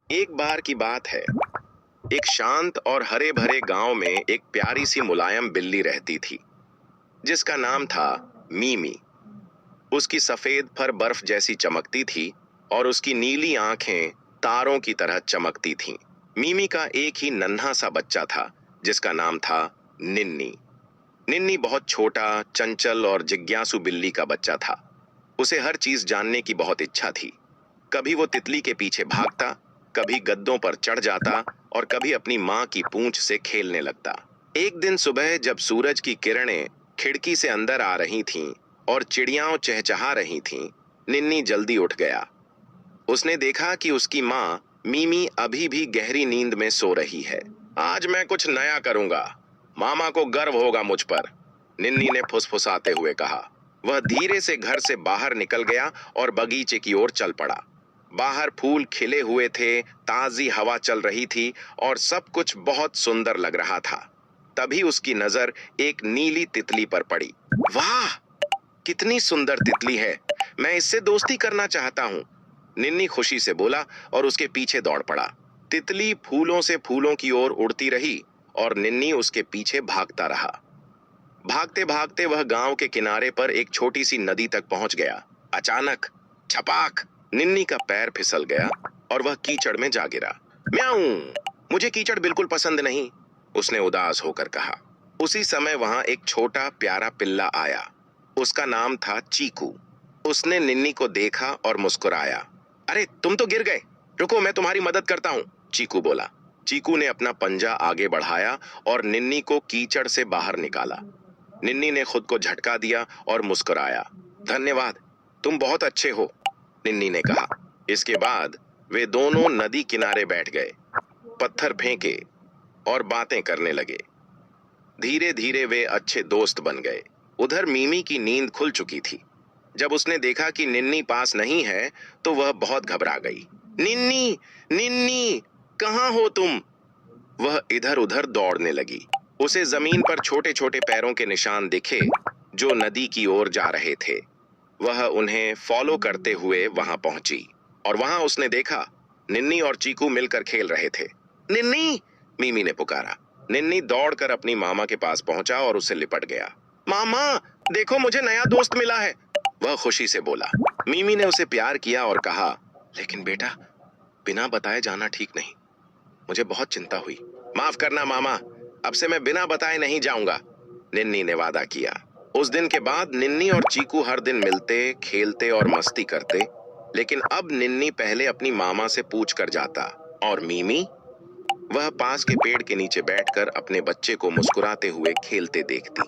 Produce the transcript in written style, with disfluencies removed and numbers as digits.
एक बार की बात है। एक शांत और हरे भरे गांव में एक प्यारी सी मुलायम बिल्ली रहती थी, जिसका नाम था मीमी। उसकी सफेद फर बर्फ जैसी चमकती थी और उसकी नीली आंखें तारों की तरह चमकती थीं। मीमी का एक ही नन्हा सा बच्चा था, जिसका नाम था निन्नी। निन्नी बहुत छोटा, चंचल और जिज्ञासु बिल्ली का बच्चा था। उसे हर चीज जानने की बहुत इच्छा थी। कभी वो तितली के पीछे भागता, कभी गद्दों पर चढ़ जाता और कभी अपनी माँ की पूंछ से खेलने लगता। एक दिन सुबह जब सूरज की किरणें खिड़की से अंदर आ रही थीं और चिड़ियाओं चहचहा रही थीं, निन्नी जल्दी उठ गया। उसने देखा कि उसकी माँ मीमी अभी भी गहरी नींद में सो रही है। आज मैं कुछ नया करूंगा, मामा को गर्व होगा मुझ पर, निन्नी ने फुसफुसाते हुए कहा। वह धीरे से घर से बाहर निकल गया और बगीचे की ओर चल पड़ा। बाहर फूल खिले हुए थे, ताजी हवा चल रही थी और सब कुछ बहुत सुंदर लग रहा था। तभी उसकी नजर एक नीली तितली पर पड़ी। वाह, कितनी सुंदर तितली है, मैं इससे दोस्ती करना चाहता हूँ, निन्नी खुशी से बोला और उसके पीछे दौड़ पड़ा। तितली फूलों से फूलों की ओर उड़ती रही और निन्नी उसके पीछे भागता रहा। भागते भागते वह गांव के किनारे पर एक छोटी सी नदी तक पहुंच गया। अचानक छपाक, निन्नी का पैर फिसल गया और वह कीचड़ में जा गिरा। म्याऊं, मुझे कीचड़ बिल्कुल पसंद नहीं, उसने उदास होकर कहा। उसी समय वहां एक छोटा प्यारा पिल्ला आया। उसका नाम था चीकू। उसने निन्नी को देखा और मुस्कुराया। अरे तुम तो गिर गए, रुको मैं तुम्हारी मदद करता हूँ, चीकू बोला। चीकू ने अपना पंजा आगे बढ़ाया और निन्नी को कीचड़ से बाहर निकाला। निन्नी ने खुद को झटका दिया और मुस्कुराया। धन्यवाद, तुम बहुत अच्छे हो, निन्नी ने कहा। इसके बाद वे दोनों नदी किनारे बैठ गए, पत्थर फेंके और बातें करने लगे। धीरे धीरे वे अच्छे दोस्त बन गए। उधर मीमी की नींद खुल चुकी थी। जब उसने देखा कि निन्नी पास नहीं है तो वह बहुत घबरा गई। निन्नी, निन्नी, कहाँ हो तुम? वह इधर उधर दौड़ने लगी। उसे जमीन पर छोटे छोटे पैरों के निशान दिखे जो नदी की ओर जा रहे थे। वह उन्हें फॉलो करते हुए वहां पहुंची और वहां उसने देखा निन्नी और चीकू मिलकर खेल रहे थे। निन्नी, मीमी ने पुकारा। निन्नी दौड़कर अपनी मामा के पास पहुंचा और उसे लिपट गया। मामा, देखो मुझे नया दोस्त मिला है, वह खुशी से बोला। मीमी ने उसे प्यार किया और कहा, लेकिन बेटा, बिना बताए जाना ठीक नहीं, मुझे बहुत चिंता हुई। माफ करना मामा, अब से मैं बिना बताए नहीं जाऊंगा, निन्नी ने वादा किया। उस दिन के बाद निन्नी और चीकू हर दिन मिलते, खेलते और मस्ती करते, लेकिन अब निन्नी पहले अपनी मामा से पूछ कर जाता और मीमी, वह पास के पेड़ के नीचे बैठकर अपने बच्चे को मुस्कुराते हुए खेलते देखती।